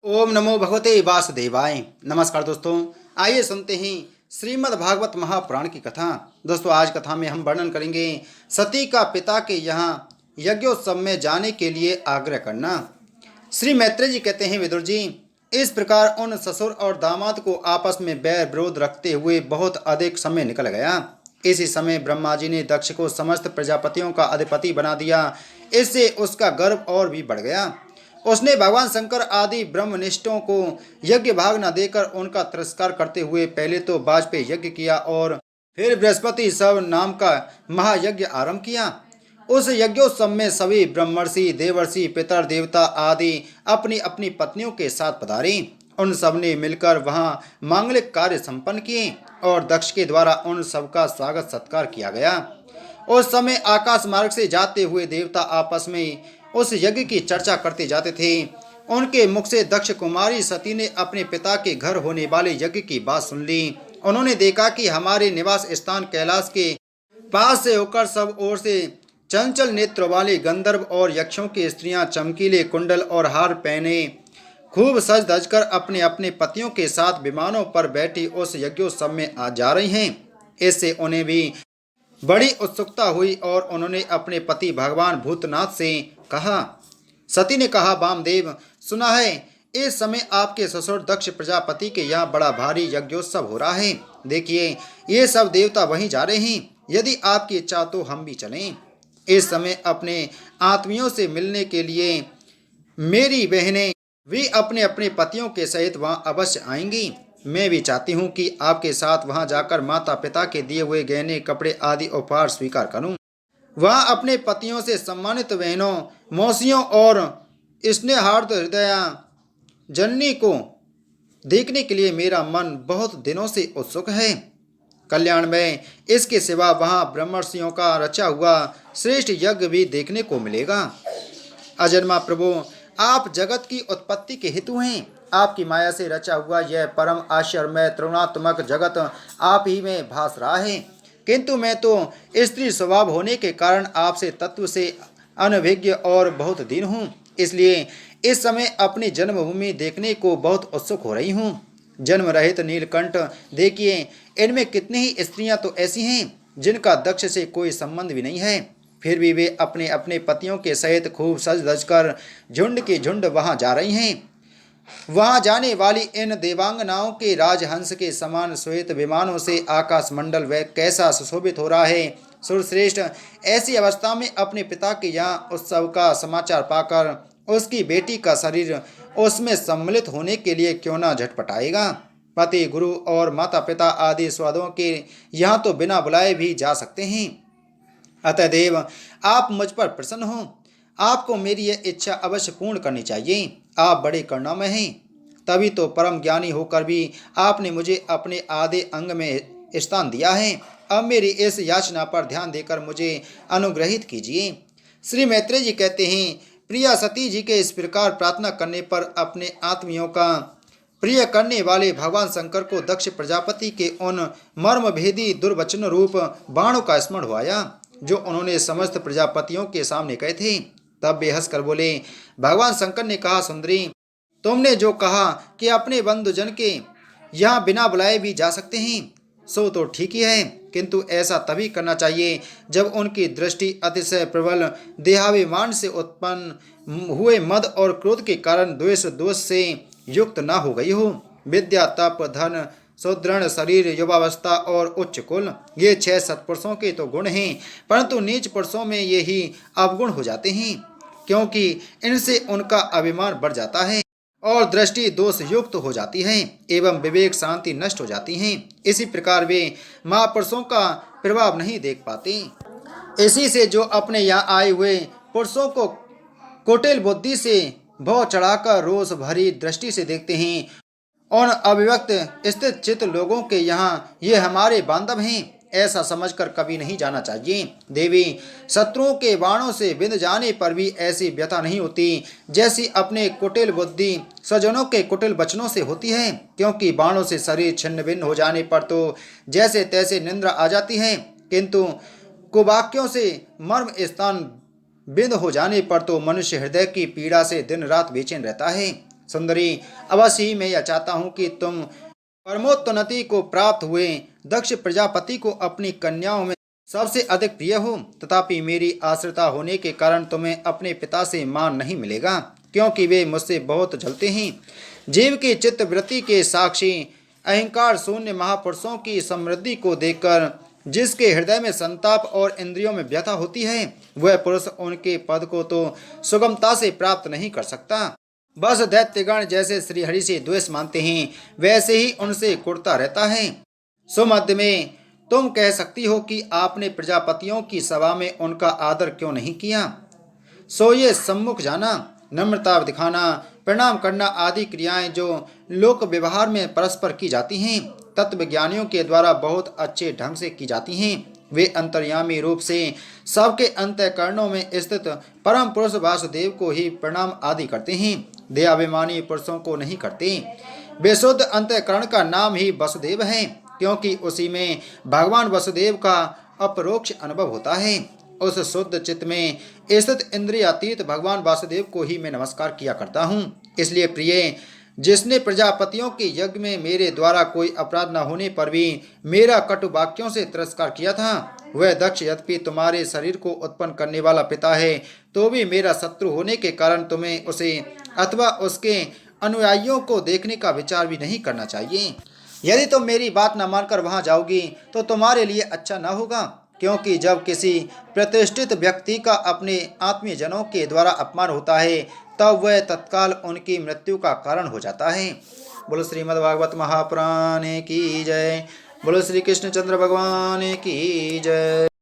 ओम नमो भगवते वासुदेवाय। नमस्कार दोस्तों, आइए सुनते हैं श्रीमद् भागवत महापुराण की कथा। दोस्तों, आज कथा में हम वर्णन करेंगे सती का पिता के यहाँ यज्ञोत्सव में जाने के लिए आग्रह करना। श्री मैत्रेय जी कहते हैं, विदुर जी, इस प्रकार उन ससुर और दामाद को आपस में बैर विरोध रखते हुए बहुत अधिक समय निकल गया। इसी समय ब्रह्मा जी ने दक्ष को समस्त प्रजापतियों का अधिपति बना दिया। इससे उसका गर्व और भी बढ़ गया। उसने भगवान शंकर आदि ब्रह्मनिष्ठों को यज्ञ भाग न देकर उनका तिरस्कार करते हुए पहले तो वाजपेयी यज्ञ किया और फिर बृहस्पति सब नाम का महायज्ञ आरंभ किया। उस यज्ञोत्सव में सभी ब्रह्मर्षि, देवर्षि, पितर, देवता आदि अपनी अपनी पत्नियों के साथ पधारे। उन सब ने मिलकर वहां मांगलिक कार्य संपन्न किए और दक्ष के द्वारा उन सबका स्वागत सत्कार किया गया। उस समय आकाश मार्ग से जाते हुए देवता आपस में उस यज्ञ की चर्चा करते जाते थे। उनके मुख से दक्ष कुमारी सती ने अपने पिता के घर होने वाले यज्ञ की बात सुन ली। उन्होंने देखा कि हमारे निवास स्थान कैलाश के पास से होकर सब ओर से चंचल नेत्र वाले गंधर्व और यक्षों की स्त्रियां चमकीले कुंडल और हार पहने खूब सज धज कर अपने अपने पतियों के साथ विमानों पर बैठी उस यज्ञोत्सव में आ जा रही हैं। इससे उन्हें भी बड़ी उत्सुकता हुई और उन्होंने अपने पति भगवान भूतनाथ से कहा। सती ने कहा, वामदेव, सुना है इस समय आपके ससुर दक्ष प्रजापति के यहाँ बड़ा भारी यज्ञोत्सव हो रहा है। देखिए, ये सब देवता वहीं जा रहे हैं। यदि आपकी इच्छा तो हम भी चलें। इस समय अपने आत्मियों से मिलने के लिए मेरी बहनें भी अपने अपने पतियों के सहित वहाँ अवश्य आएंगी। मैं भी चाहती हूँ कि आपके साथ वहाँ जाकर माता पिता के दिए हुए गहने, कपड़े आदि उपहार स्वीकार करूँ। वहाँ अपने पतियों से सम्मानित बहनों, मौसियों और स्नेहार्द हृदया जननी को देखने के लिए मेरा मन बहुत दिनों से उत्सुक है। कल्याण में इसके सिवा वहाँ ब्रह्मर्षियों का रचा हुआ श्रेष्ठ यज्ञ भी देखने को मिलेगा। अजन्मा प्रभु, आप जगत की उत्पत्ति के हेतु हैं। आपकी माया से रचा हुआ यह परम आश्चर्यमय त्रिगुणात्मक जगत आप ही में भास रहा है। किंतु मैं तो स्त्री स्वभाव होने के कारण आपसे तत्व से अनभिज्ञ और बहुत दीन हूँ। इसलिए इस समय अपनी जन्मभूमि देखने को बहुत उत्सुक हो रही हूँ। जन्म रहित नीलकंठ, देखिए, इनमें कितनी ही स्त्रियां तो ऐसी हैं जिनका दक्ष से कोई संबंध भी नहीं है, फिर भी वे अपने अपने पतियों के सहित खूब सज धज कर झुंड के झुंड वहां जा रही हैं। वहां जाने वाली इन देवांगनाओं के राजहंस के समान श्वेत विमानों से आकाश मंडल वह कैसा सुशोभित हो रहा है। सुरश्रेष्ठ, ऐसी अवस्था में अपने पिता के यहाँ उत्सव का समाचार पाकर उसकी बेटी का शरीर उसमें सम्मिलित होने के लिए क्यों न झटपटाएगा। पति, गुरु और माता पिता आदि स्वादों के यहाँ तो बिना बुलाए भी जा सकते हैं। अतएव आप मुझ पर प्रसन्न हो। आपको मेरी यह इच्छा अवश्य पूर्ण करनी चाहिए। आप बड़े करुणामय हैं, तभी तो परम ज्ञानी होकर भी आपने मुझे अपने आधे अंग में स्थान दिया है। अब मेरी इस याचना पर ध्यान देकर मुझे अनुग्रहित कीजिए। श्री मैत्रेय जी कहते हैं, प्रिया सती जी के इस प्रकार प्रार्थना करने पर अपने आत्मियों का प्रिय करने वाले भगवान शंकर को दक्ष प्रजापति के उन मर्मभेदी दुर्वचन रूप बाणों का स्मरण हो आया जो उन्होंने समस्त प्रजापतियों के सामने कहे थे। तब वे हंसकर बोले। भगवान शंकर ने कहा, सुंदरी, तुमने जो कहा कि अपने बंधुजन के यहाँ बिना बुलाए भी जा सकते हैं, सो तो ठीक ही है, किंतु ऐसा तभी करना चाहिए जब उनकी दृष्टि अतिशय प्रबल देहाभिमान से उत्पन्न हुए मद और क्रोध के कारण द्वेष दोष से युक्त न हो गई हो। विद्या, तप, धन, सुदृढ़ शरीर, युवावस्था और उच्च कुल, ये 6 सत्पुरुषों के तो गुण हैं, परंतु नीच पुरुषों में ये ही अवगुण हो जाते हैं, क्योंकि इनसे उनका अभिमान बढ़ जाता है और दृष्टि दोष युक्त हो जाती है एवं विवेक शांति नष्ट हो जाती हैं। इसी प्रकार वे महापुरुषों का प्रभाव नहीं देख पाते। इसी से जो अपने यहाँ आए हुए पुरुषों को कुटिल बुद्धि से भव चढ़ाकर रोष भरी दृष्टि से देखते हैं, उन अभिव्यक्त स्थित चित्त लोगों के यहाँ ये हमारे बांधव हैं, ऐसा समझकर कभी नहीं जाना चाहिए। देवी, शत्रुओं के बाणों से बिंध जाने पर भी ऐसी व्यथा नहीं होती जैसी अपने कुटिल बुद्धि स्वजनों के कुटिल वचनों से होती है, क्योंकि बाणों से शरीर छिन्न भिन्न हो जाने पर तो जैसे तैसे निंद्रा आ जाती है, किंतु कुवाक्यों से मर्म स्थान बिंद हो जाने पर तो मनुष्य हृदय की पीड़ा से दिन रात बेचैन रहता है। सुंदरी, अवश्य ही मैं यह चाहता हूँ कि तुम परमोन्नति को प्राप्त हुए दक्ष प्रजापति को अपनी कन्याओं में सबसे अधिक प्रिय हो। तथापि मेरी आश्रिता होने के कारण तुम्हें अपने पिता से मान नहीं मिलेगा, क्योंकि वे मुझसे बहुत जलते हैं। जीव की चित्त वृत्ति के साक्षी अहंकार शून्य महापुरुषों की समृद्धि को देखकर जिसके हृदय में संताप और इंद्रियों में व्यथा होती है, वह पुरुष उनके पद को तो सुगमता से प्राप्त नहीं कर सकता। बस दैत्यगण जैसे श्रीहरि से द्वेष मानते हैं, वैसे ही उनसे कुड़ता रहता है। सुमध्य में तुम कह सकती हो कि आपने प्रजापतियों की सभा में उनका आदर क्यों नहीं किया। सो ये सम्मुख जाना, नम्रता दिखाना, प्रणाम करना आदि क्रियाएं जो लोक व्यवहार में परस्पर की जाती हैं, तत्वज्ञानियों के द्वारा बहुत अच्छे ढंग से की जाती हैं। वे अंतर्यामी रूप से सबके अंतःकरणों में स्थित परम पुरुष वासुदेव को ही प्रणाम आदि करते हैं, देहाभिमानी पुरुषों को नहीं करते। विशुद्ध अंतःकरण का नाम ही वसुदेव है, क्योंकि उसी में भगवान वसुदेव का अपरोक्ष अनुभव होता है। उस शुद्ध चित्त में स्थित इंद्रियातीत भगवान वासुदेव को ही मैं नमस्कार किया करता हूँ। इसलिए प्रिय, जिसने प्रजापतियों के यज्ञ में मेरे द्वारा कोई अपराध न होने पर भी मेरा कटु वाक्यों से तिरस्कार किया था, वह दक्ष यद्यपि तुम्हारे शरीर को उत्पन्न करने वाला पिता है, तो भी मेरा शत्रु होने के कारण तुम्हें उसे अथवा उसके अनुयायियों को देखने का विचार भी नहीं करना चाहिए। यदि तुम मेरी बात न मानकर वहां जाओगी तो तुम्हारे लिए अच्छा न होगा, क्योंकि जब किसी प्रतिष्ठित व्यक्ति का अपने आत्मीय जनों के द्वारा अपमान होता है, तब वह तत्काल उनकी मृत्यु का कारण हो जाता है। बोलो श्रीमद् भागवत महापुराण की जय। बोलो श्री कृष्णचंद्र भगवान की जय।